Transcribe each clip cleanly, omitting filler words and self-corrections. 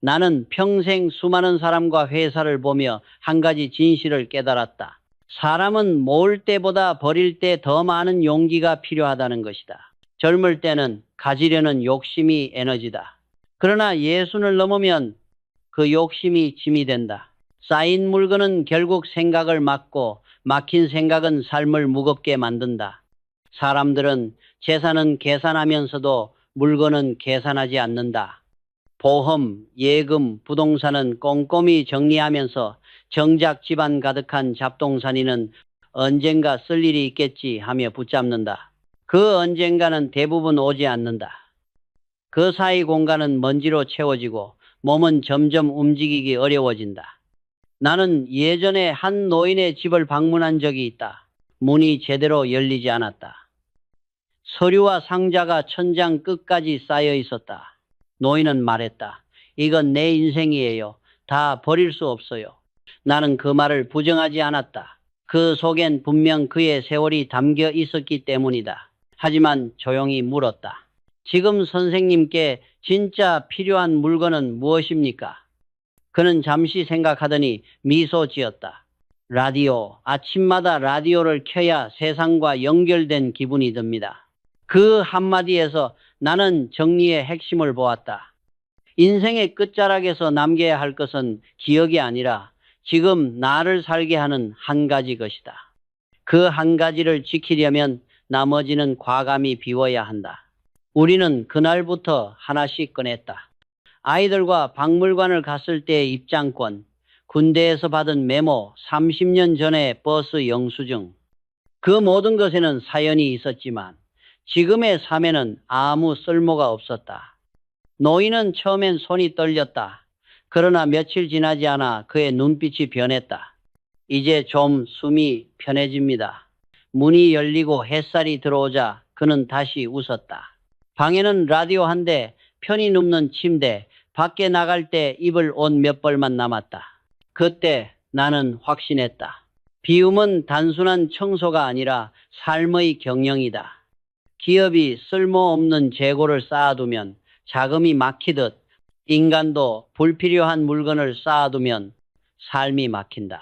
나는 평생 수많은 사람과 회사를 보며 한 가지 진실을 깨달았다. 사람은 모을 때보다 버릴 때 더 많은 용기가 필요하다는 것이다. 젊을 때는 가지려는 욕심이 에너지다. 그러나 예순을 넘으면 그 욕심이 짐이 된다. 쌓인 물건은 결국 생각을 막고 막힌 생각은 삶을 무겁게 만든다. 사람들은 재산은 계산하면서도 물건은 계산하지 않는다. 보험, 예금, 부동산은 꼼꼼히 정리하면서 정작 집안 가득한 잡동사니는 언젠가 쓸 일이 있겠지 하며 붙잡는다. 그 언젠가는 대부분 오지 않는다. 그 사이 공간은 먼지로 채워지고 몸은 점점 움직이기 어려워진다. 나는 예전에 한 노인의 집을 방문한 적이 있다. 문이 제대로 열리지 않았다. 서류와 상자가 천장 끝까지 쌓여 있었다. 노인은 말했다. 이건 내 인생이에요. 다 버릴 수 없어요. 나는 그 말을 부정하지 않았다. 그 속엔 분명 그의 세월이 담겨 있었기 때문이다. 하지만 조용히 물었다. 지금 선생님께 진짜 필요한 물건은 무엇입니까? 그는 잠시 생각하더니 미소 지었다. 라디오. 아침마다 라디오를 켜야 세상과 연결된 기분이 듭니다. 그 한마디에서 나는 정리의 핵심을 보았다. 인생의 끝자락에서 남겨야 할 것은 기억이 아니라 지금 나를 살게 하는 한 가지 것이다. 그 한 가지를 지키려면 나머지는 과감히 비워야 한다. 우리는 그날부터 하나씩 꺼냈다. 아이들과 박물관을 갔을 때의 입장권, 군대에서 받은 메모, 30년 전의 버스 영수증. 그 모든 것에는 사연이 있었지만 지금의 삶에는 아무 쓸모가 없었다. 노인은 처음엔 손이 떨렸다. 그러나 며칠 지나지 않아 그의 눈빛이 변했다. 이제 좀 숨이 편해집니다. 문이 열리고 햇살이 들어오자 그는 다시 웃었다. 방에는 라디오 한 대, 편히 눕는 침대, 밖에 나갈 때 입을 옷 몇 벌만 남았다. 그때 나는 확신했다. 비움은 단순한 청소가 아니라 삶의 경영이다. 기업이 쓸모없는 재고를 쌓아두면 자금이 막히듯 인간도 불필요한 물건을 쌓아두면 삶이 막힌다.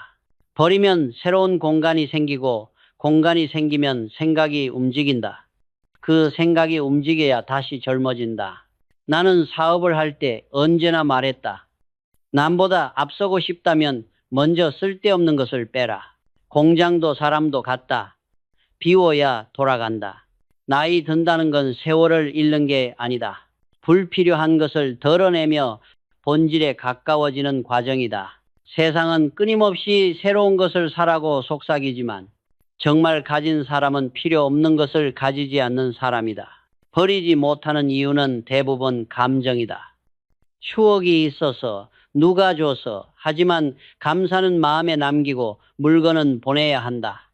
버리면 새로운 공간이 생기고 공간이 생기면 생각이 움직인다. 그 생각이 움직여야 다시 젊어진다. 나는 사업을 할 때 언제나 말했다. 남보다 앞서고 싶다면 먼저 쓸데없는 것을 빼라. 공장도 사람도 같다. 비워야 돌아간다. 나이 든다는 건 세월을 잃는 게 아니다. 불필요한 것을 덜어내며 본질에 가까워지는 과정이다. 세상은 끊임없이 새로운 것을 사라고 속삭이지만 정말 가진 사람은 필요 없는 것을 가지지 않는 사람이다. 버리지 못하는 이유는 대부분 감정이다. 추억이 있어서, 누가 줘서, 하지만 감사는 마음에 남기고 물건은 보내야 한다.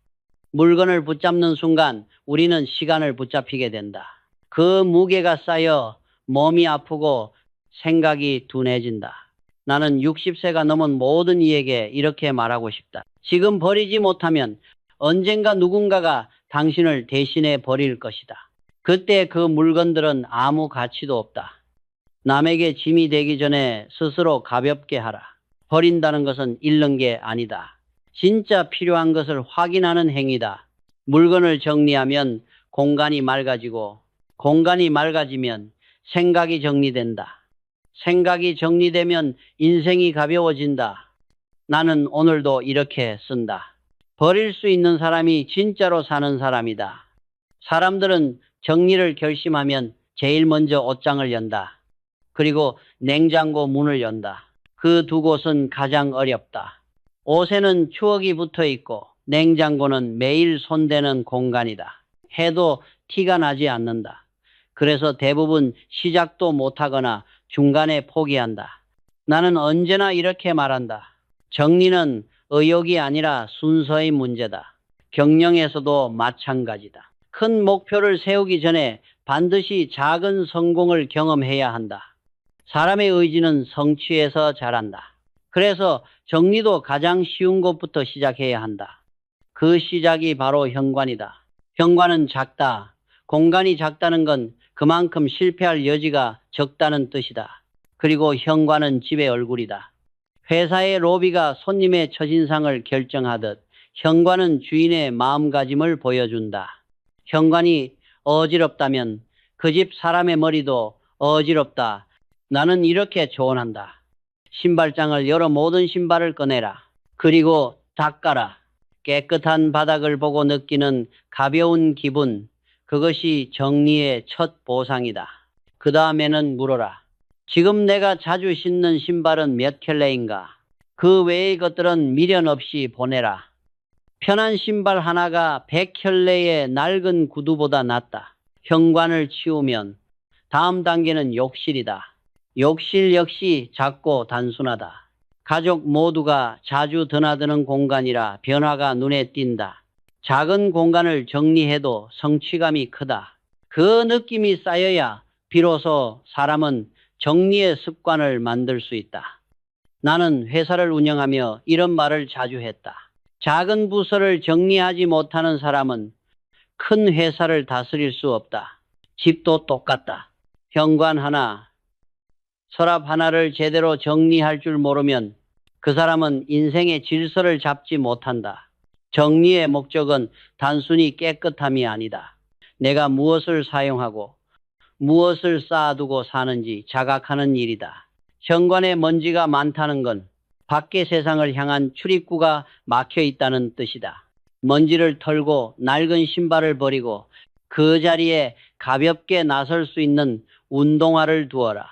물건을 붙잡는 순간 우리는 시간을 붙잡히게 된다. 그 무게가 쌓여 몸이 아프고 생각이 둔해진다. 나는 60세가 넘은 모든 이에게 이렇게 말하고 싶다. 지금 버리지 못하면 언젠가 누군가가 당신을 대신해 버릴 것이다. 그때 그 물건들은 아무 가치도 없다. 남에게 짐이 되기 전에 스스로 가볍게 하라. 버린다는 것은 잃는 게 아니다. 진짜 필요한 것을 확인하는 행위다. 물건을 정리하면 공간이 맑아지고 공간이 맑아지면 생각이 정리된다. 생각이 정리되면 인생이 가벼워진다. 나는 오늘도 이렇게 쓴다. 버릴 수 있는 사람이 진짜로 사는 사람이다. 사람들은 정리를 결심하면 제일 먼저 옷장을 연다. 그리고 냉장고 문을 연다. 그 두 곳은 가장 어렵다. 옷에는 추억이 붙어 있고 냉장고는 매일 손대는 공간이다. 해도 티가 나지 않는다. 그래서 대부분 시작도 못하거나 중간에 포기한다. 나는 언제나 이렇게 말한다. 정리는 의욕이 아니라 순서의 문제다. 경영에서도 마찬가지다. 큰 목표를 세우기 전에 반드시 작은 성공을 경험해야 한다. 사람의 의지는 성취에서 자란다. 그래서 정리도 가장 쉬운 것부터 시작해야 한다. 그 시작이 바로 현관이다. 현관은 작다. 공간이 작다는 건 그만큼 실패할 여지가 적다는 뜻이다. 그리고 현관은 집의 얼굴이다. 회사의 로비가 손님의 첫인상을 결정하듯 현관은 주인의 마음가짐을 보여준다. 현관이 어지럽다면 그 집 사람의 머리도 어지럽다. 나는 이렇게 조언한다. 신발장을 열어 모든 신발을 꺼내라. 그리고 닦아라. 깨끗한 바닥을 보고 느끼는 가벼운 기분, 그것이 정리의 첫 보상이다. 그 다음에는 물어라. 지금 내가 자주 신는 신발은 몇 켤레인가? 그 외의 것들은 미련 없이 보내라. 편한 신발 하나가 100켤레의 낡은 구두보다 낫다. 현관을 치우면 다음 단계는 욕실이다. 욕실 역시 작고 단순하다. 가족 모두가 자주 드나드는 공간이라 변화가 눈에 띈다. 작은 공간을 정리해도 성취감이 크다. 그 느낌이 쌓여야 비로소 사람은 정리의 습관을 만들 수 있다. 나는 회사를 운영하며 이런 말을 자주 했다. 작은 부서를 정리하지 못하는 사람은 큰 회사를 다스릴 수 없다. 집도 똑같다. 현관 하나, 서랍 하나를 제대로 정리할 줄 모르면 그 사람은 인생의 질서를 잡지 못한다. 정리의 목적은 단순히 깨끗함이 아니다. 내가 무엇을 사용하고 무엇을 쌓아두고 사는지 자각하는 일이다. 현관에 먼지가 많다는 건 밖의 세상을 향한 출입구가 막혀 있다는 뜻이다. 먼지를 털고 낡은 신발을 버리고 그 자리에 가볍게 나설 수 있는 운동화를 두어라.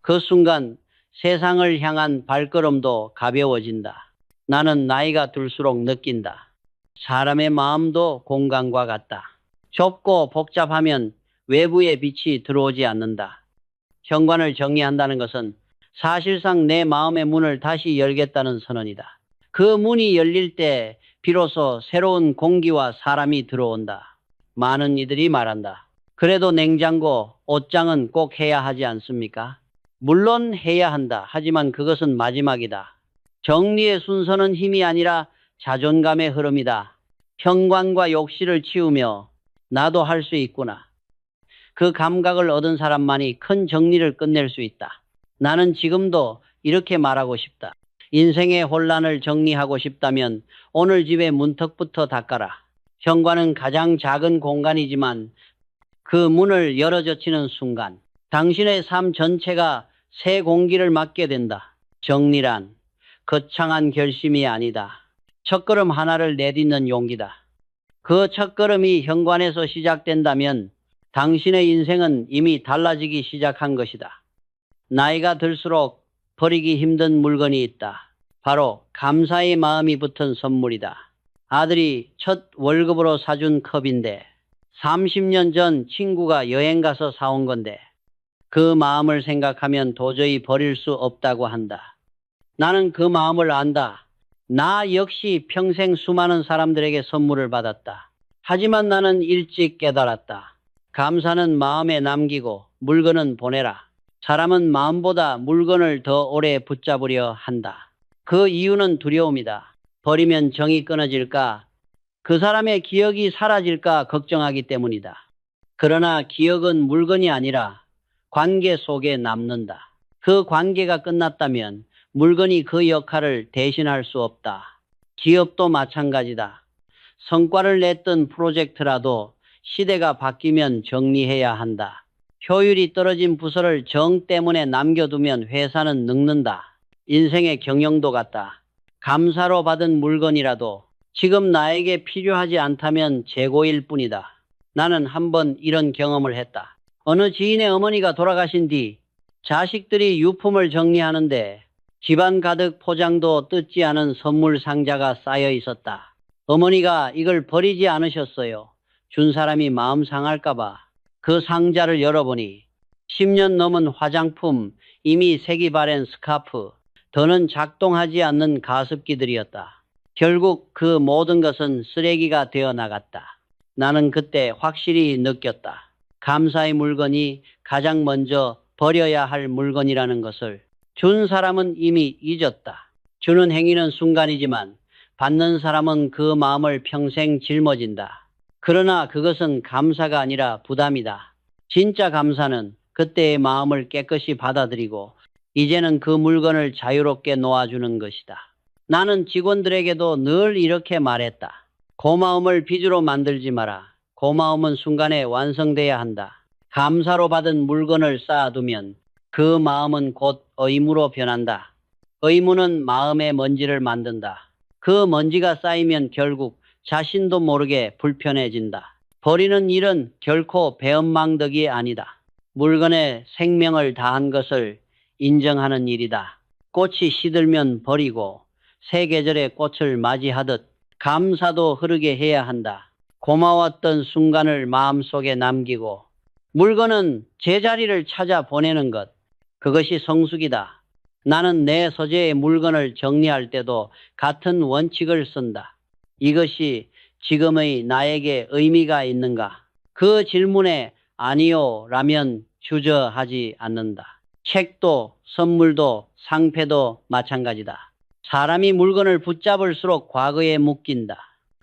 그 순간 세상을 향한 발걸음도 가벼워진다. 나는 나이가 들수록 느낀다. 사람의 마음도 공간과 같다. 좁고 복잡하면 외부의 빛이 들어오지 않는다. 현관을 정리한다는 것은 사실상 내 마음의 문을 다시 열겠다는 선언이다. 그 문이 열릴 때 비로소 새로운 공기와 사람이 들어온다. 많은 이들이 말한다. 그래도 냉장고, 옷장은 꼭 해야 하지 않습니까? 물론 해야 한다. 하지만 그것은 마지막이다. 정리의 순서는 힘이 아니라 자존감의 흐름이다. 현관과 욕실을 치우며 나도 할 수 있구나. 그 감각을 얻은 사람만이 큰 정리를 끝낼 수 있다. 나는 지금도 이렇게 말하고 싶다. 인생의 혼란을 정리하고 싶다면 오늘 집의 문턱부터 닦아라. 현관은 가장 작은 공간이지만 그 문을 열어젖히는 순간 당신의 삶 전체가 새 공기를 맞게 된다. 정리란 거창한 결심이 아니다. 첫걸음 하나를 내딛는 용기다. 그 첫걸음이 현관에서 시작된다면 당신의 인생은 이미 달라지기 시작한 것이다. 나이가 들수록 버리기 힘든 물건이 있다. 바로 감사의 마음이 붙은 선물이다. 아들이 첫 월급으로 사준 컵인데 30년 전 친구가 여행 가서 사온 건데 그 마음을 생각하면 도저히 버릴 수 없다고 한다. 나는 그 마음을 안다. 나 역시 평생 수많은 사람들에게 선물을 받았다. 하지만 나는 일찍 깨달았다. 감사는 마음에 남기고 물건은 보내라. 사람은 마음보다 물건을 더 오래 붙잡으려 한다. 그 이유는 두려움이다. 버리면 정이 끊어질까? 그 사람의 기억이 사라질까 걱정하기 때문이다. 그러나 기억은 물건이 아니라 관계 속에 남는다. 그 관계가 끝났다면 물건이 그 역할을 대신할 수 없다. 기업도 마찬가지다. 성과를 냈던 프로젝트라도 시대가 바뀌면 정리해야 한다. 효율이 떨어진 부서를 정 때문에 남겨두면 회사는 늙는다. 인생의 경영도 같다. 감사로 받은 물건이라도 지금 나에게 필요하지 않다면 재고일 뿐이다. 나는 한번 이런 경험을 했다. 어느 지인의 어머니가 돌아가신 뒤 자식들이 유품을 정리하는데 집안 가득 포장도 뜯지 않은 선물 상자가 쌓여 있었다. 어머니가 이걸 버리지 않으셨어요. 준 사람이 마음 상할까봐. 그 상자를 열어보니 10년 넘은 화장품, 이미 색이 바랜 스카프, 더는 작동하지 않는 가습기들이었다. 결국 그 모든 것은 쓰레기가 되어 나갔다. 나는 그때 확실히 느꼈다. 감사의 물건이 가장 먼저 버려야 할 물건이라는 것을. 준 사람은 이미 잊었다. 주는 행위는 순간이지만 받는 사람은 그 마음을 평생 짊어진다. 그러나 그것은 감사가 아니라 부담이다. 진짜 감사는 그때의 마음을 깨끗이 받아들이고 이제는 그 물건을 자유롭게 놓아주는 것이다. 나는 직원들에게도 늘 이렇게 말했다. 고마움을 빚으로 만들지 마라. 고마움은 순간에 완성돼야 한다. 감사로 받은 물건을 쌓아두면 그 마음은 곧 의무로 변한다. 의무는 마음의 먼지를 만든다. 그 먼지가 쌓이면 결국 자신도 모르게 불편해진다. 버리는 일은 결코 배은망덕이 아니다. 물건에 생명을 다한 것을 인정하는 일이다. 꽃이 시들면 버리고 새 계절의 꽃을 맞이하듯 감사도 흐르게 해야 한다. 고마웠던 순간을 마음속에 남기고 물건은 제자리를 찾아 보내는 것. 그것이 성숙이다. 나는 내 소재의 물건을 정리할 때도 같은 원칙을 쓴다. 이것이 지금의 나에게 의미가 있는가? 그 질문에 아니요 라면 주저하지 않는다. 책도 선물도 상패도 마찬가지다. 사람이 물건을 붙잡을수록 과거에 묶인다.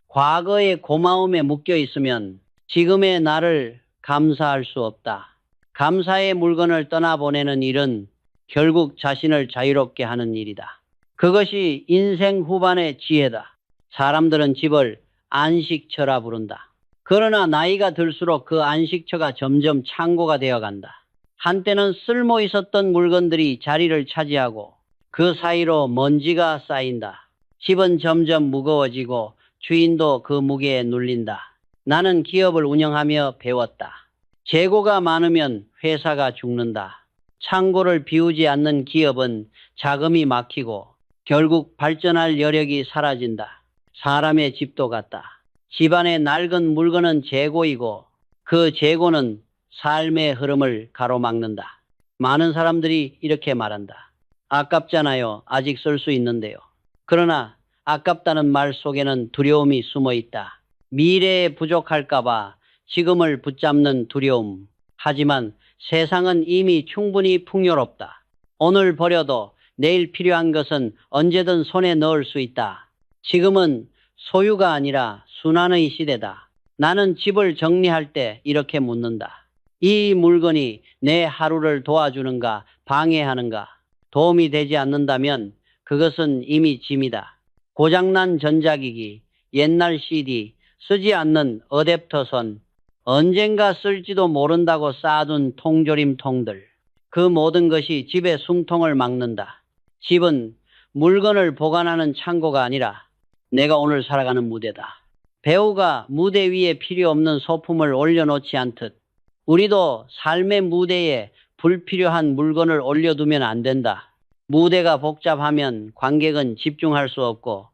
과거의 고마움에 묶여 있으면 지금의 나를 감사할 수 없다. 감사의 물건을 떠나보내는 일은 결국 자신을 자유롭게 하는 일이다. 그것이 인생 후반의 지혜다. 사람들은 집을 안식처라 부른다. 그러나 나이가 들수록 그 안식처가 점점 창고가 되어간다. 한때는 쓸모 있었던 물건들이 자리를 차지하고 그 사이로 먼지가 쌓인다. 집은 점점 무거워지고 주인도 그 무게에 눌린다. 나는 기업을 운영하며 배웠다. 재고가 많으면 회사가 죽는다. 창고를 비우지 않는 기업은 자금이 막히고 결국 발전할 여력이 사라진다. 사람의 집도 같다. 집안의 낡은 물건은 재고이고 그 재고는 삶의 흐름을 가로막는다. 많은 사람들이 이렇게 말한다. 아깝잖아요. 아직 쓸 수 있는데요. 그러나 아깝다는 말 속에는 두려움이 숨어 있다. 미래에 부족할까봐 지금을 붙잡는 두려움. 하지만 세상은 이미 충분히 풍요롭다. 오늘 버려도 내일 필요한 것은 언제든 손에 넣을 수 있다. 지금은 소유가 아니라 순환의 시대다. 나는 집을 정리할 때 이렇게 묻는다. 이 물건이 내 하루를 도와주는가 방해하는가? 도움이 되지 않는다면 그것은 이미 짐이다. 고장난 전자기기, 옛날 CD, 쓰지 않는 어댑터선, 언젠가 쓸지도 모른다고 쌓아둔 통조림통들. 그 모든 것이 집의 숨통을 막는다. 집은 물건을 보관하는 창고가 아니라 내가 오늘 살아가는 무대다. 배우가 무대 위에 필요 없는 소품을 올려놓지 않듯 우리도 삶의 무대에 불필요한 물건을 올려두면 안 된다. 무대가 복잡하면 관객은 집중할 수 없고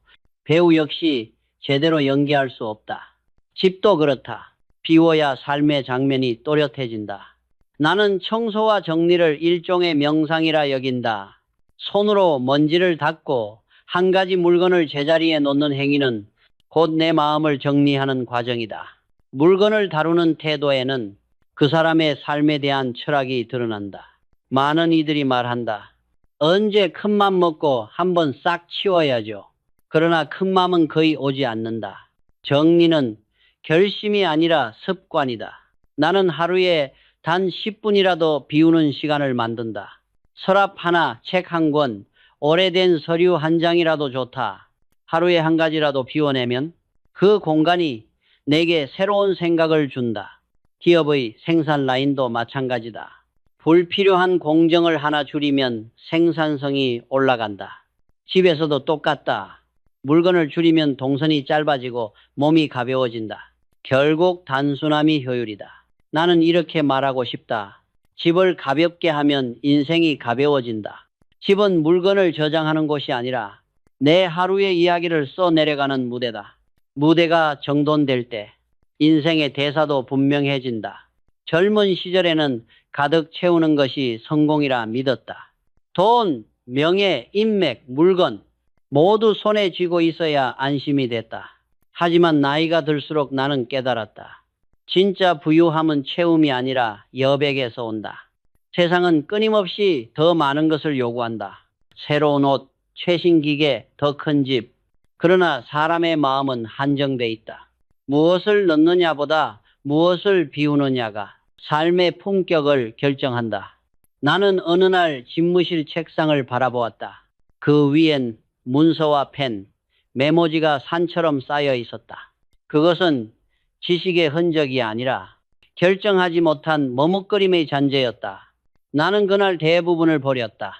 배우 역시 제대로 연기할 수 없다. 집도 그렇다. 비워야 삶의 장면이 또렷해진다. 나는 청소와 정리를 일종의 명상이라 여긴다. 손으로 먼지를 닦고 한 가지 물건을 제자리에 놓는 행위는 곧 내 마음을 정리하는 과정이다. 물건을 다루는 태도에는 그 사람의 삶에 대한 철학이 드러난다. 많은 이들이 말한다. 언제 큰맘 먹고 한번 싹 치워야죠. 그러나 큰맘은 거의 오지 않는다. 정리는 결심이 아니라 습관이다. 나는 하루에 단 10분이라도 비우는 시간을 만든다. 서랍 하나, 책 한 권, 오래된 서류 한 장이라도 좋다. 하루에 한 가지라도 비워내면 그 공간이 내게 새로운 생각을 준다. 기업의 생산 라인도 마찬가지다. 불필요한 공정을 하나 줄이면 생산성이 올라간다. 집에서도 똑같다. 물건을 줄이면 동선이 짧아지고 몸이 가벼워진다. 결국 단순함이 효율이다. 나는 이렇게 말하고 싶다. 집을 가볍게 하면 인생이 가벼워진다. 집은 물건을 저장하는 곳이 아니라 내 하루의 이야기를 써내려가는 무대다. 무대가 정돈될 때 인생의 대사도 분명해진다. 젊은 시절에는 가득 채우는 것이 성공이라 믿었다. 돈, 명예, 인맥, 물건 모두 손에 쥐고 있어야 안심이 됐다. 하지만 나이가 들수록 나는 깨달았다. 진짜 부유함은 채움이 아니라 여백에서 온다. 세상은 끊임없이 더 많은 것을 요구한다. 새로운 옷, 최신 기계, 더 큰 집. 그러나 사람의 마음은 한정돼 있다. 무엇을 넣느냐보다 무엇을 비우느냐가 삶의 품격을 결정한다. 나는 어느 날 집무실 책상을 바라보았다. 그 위엔 문서와 펜, 메모지가 산처럼 쌓여 있었다. 그것은 지식의 흔적이 아니라 결정하지 못한 머뭇거림의 잔재였다. 나는 그날 대부분을 버렸다.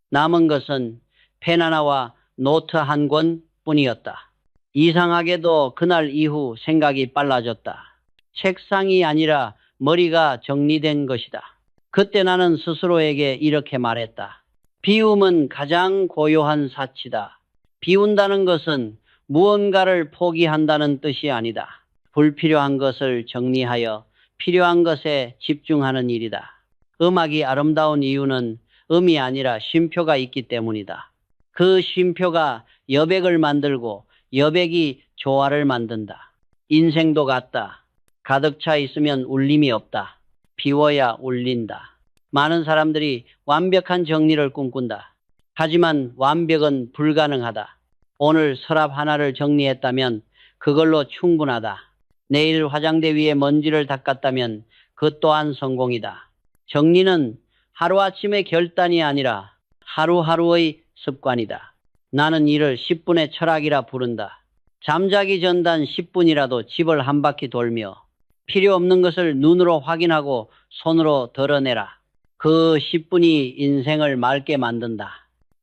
남은 것은 펜 하나와 노트 한 권 뿐이었다. 이상하게도 그날 이후 생각이 빨라졌다. 책상이 아니라 머리가 정리된 것이다. 그때 나는 스스로에게 이렇게 말했다. 비움은 가장 고요한 사치다. 비운다는 것은 무언가를 포기한다는 뜻이 아니다. 불필요한 것을 정리하여 필요한 것에 집중하는 일이다. 음악이 아름다운 이유는 음이 아니라 쉼표가 있기 때문이다. 그 쉼표가 여백을 만들고 여백이 조화를 만든다. 인생도 같다. 가득 차 있으면 울림이 없다. 비워야 울린다. 많은 사람들이 완벽한 정리를 꿈꾼다. 하지만 완벽은 불가능하다. 오늘 서랍 하나를 정리했다면 그걸로 충분하다. 내일 화장대 위에 먼지를 닦았다면 그 또한 성공이다. 정리는 하루아침의 결단이 아니라 하루하루의 습관이다. 나는 이를 10분의 철학이라 부른다. 잠자기 전단 10분이라도 집을 한 바퀴 돌며 필요 없는 것을 눈으로 확인하고 손으로 덜어내라. 그 10분이 인생을 맑게 만든다.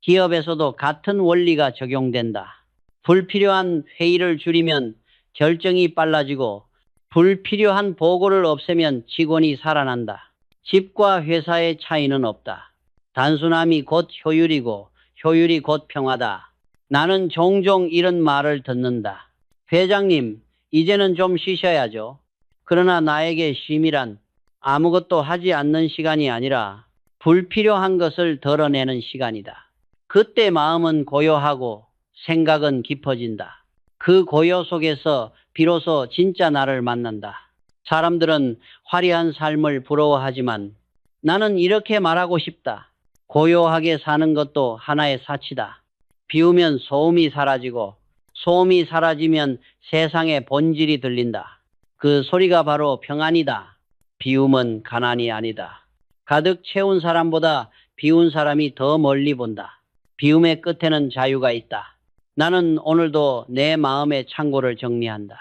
기업에서도 같은 원리가 적용된다. 불필요한 회의를 줄이면 결정이 빨라지고 불필요한 보고를 없애면 직원이 살아난다. 집과 회사의 차이는 없다. 단순함이 곧 효율이고 효율이 곧 평화다. 나는 종종 이런 말을 듣는다. 회장님, 이제는 좀 쉬셔야죠. 그러나 나에게 쉼이란 아무것도 하지 않는 시간이 아니라 불필요한 것을 덜어내는 시간이다. 그때 마음은 고요하고 생각은 깊어진다. 그 고요 속에서 비로소 진짜 나를 만난다. 사람들은 화려한 삶을 부러워하지만 나는 이렇게 말하고 싶다. 고요하게 사는 것도 하나의 사치다. 비우면 소음이 사라지고 소음이 사라지면 세상의 본질이 들린다. 그 소리가 바로 평안이다. 비움은 가난이 아니다. 가득 채운 사람보다 비운 사람이 더 멀리 본다. 비움의 끝에는 자유가 있다. 나는 오늘도 내 마음의 창고를 정리한다.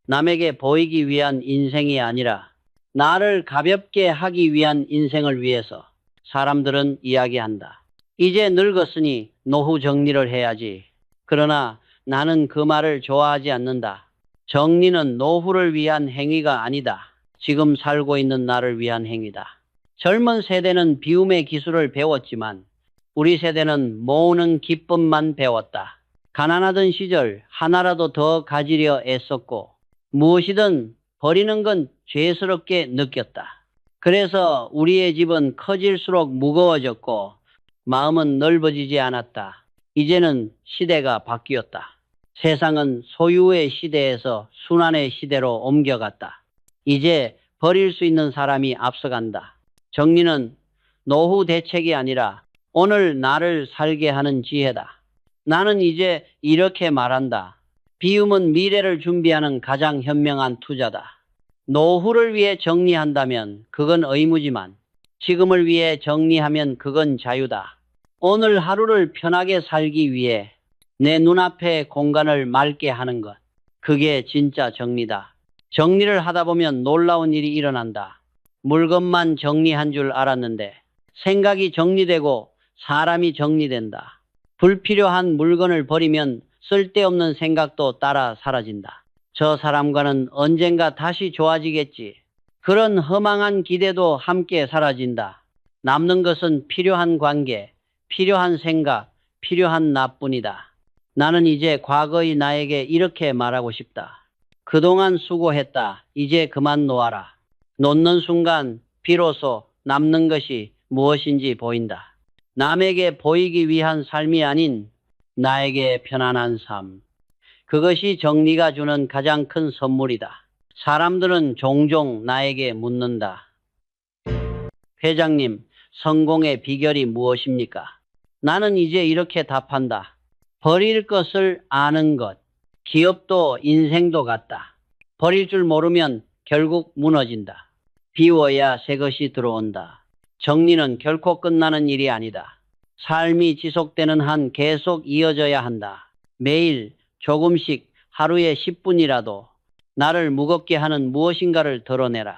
남에게 보이기 위한 인생이 아니라 나를 가볍게 하기 위한 인생을 위해서. 사람들은 이야기한다. 이제 늙었으니 노후 정리를 해야지. 그러나 나는 그 말을 좋아하지 않는다. 정리는 노후를 위한 행위가 아니다. 지금 살고 있는 나를 위한 행위다. 젊은 세대는 비움의 기술을 배웠지만 우리 세대는 모으는 기쁨만 배웠다. 가난하던 시절 하나라도 더 가지려 애썼고 무엇이든 버리는 건 죄스럽게 느꼈다. 그래서 우리의 집은 커질수록 무거워졌고 마음은 넓어지지 않았다. 이제는 시대가 바뀌었다. 세상은 소유의 시대에서 순환의 시대로 옮겨갔다. 이제 버릴 수 있는 사람이 앞서간다. 정리는 노후 대책이 아니라 오늘 나를 살게 하는 지혜다. 나는 이제 이렇게 말한다. 비움은 미래를 준비하는 가장 현명한 투자다. 노후를 위해 정리한다면 그건 의무지만 지금을 위해 정리하면 그건 자유다. 오늘 하루를 편하게 살기 위해 내 눈앞의 공간을 맑게 하는 것. 그게 진짜 정리다. 정리를 하다 보면 놀라운 일이 일어난다. 물건만 정리한 줄 알았는데 생각이 정리되고 사람이 정리된다. 불필요한 물건을 버리면 쓸데없는 생각도 따라 사라진다. 저 사람과는 언젠가 다시 좋아지겠지. 그런 허망한 기대도 함께 사라진다. 남는 것은 필요한 관계, 필요한 생각, 필요한 나뿐이다. 나는 이제 과거의 나에게 이렇게 말하고 싶다. 그동안 수고했다. 이제 그만 놓아라. 놓는 순간 비로소 남는 것이 무엇인지 보인다. 남에게 보이기 위한 삶이 아닌 나에게 편안한 삶. 그것이 정리가 주는 가장 큰 선물이다. 사람들은 종종 나에게 묻는다. 회장님, 성공의 비결이 무엇입니까? 나는 이제 이렇게 답한다. 버릴 것을 아는 것. 기업도 인생도 같다. 버릴 줄 모르면 결국 무너진다. 비워야 새 것이 들어온다. 정리는 결코 끝나는 일이 아니다. 삶이 지속되는 한 계속 이어져야 한다. 매일 조금씩 하루에 10분이라도 나를 무겁게 하는 무엇인가를 덜어내라.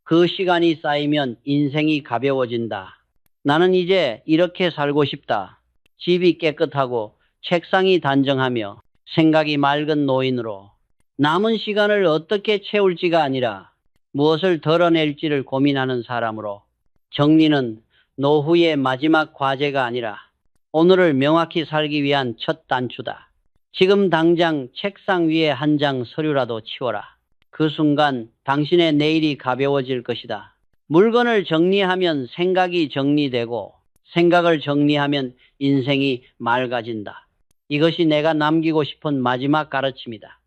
그 시간이 쌓이면 인생이 가벼워진다. 나는 이제 이렇게 살고 싶다. 집이 깨끗하고 책상이 단정하며 생각이 맑은 노인으로. 남은 시간을 어떻게 채울지가 아니라 무엇을 덜어낼지를 고민하는 사람으로. 정리는 노후의 마지막 과제가 아니라 오늘을 명확히 살기 위한 첫 단추다. 지금 당장 책상 위에 한 장 서류라도 치워라. 그 순간 당신의 내일이 가벼워질 것이다. 물건을 정리하면 생각이 정리되고 생각을 정리하면 인생이 맑아진다. 이것이 내가 남기고 싶은 마지막 가르침이다.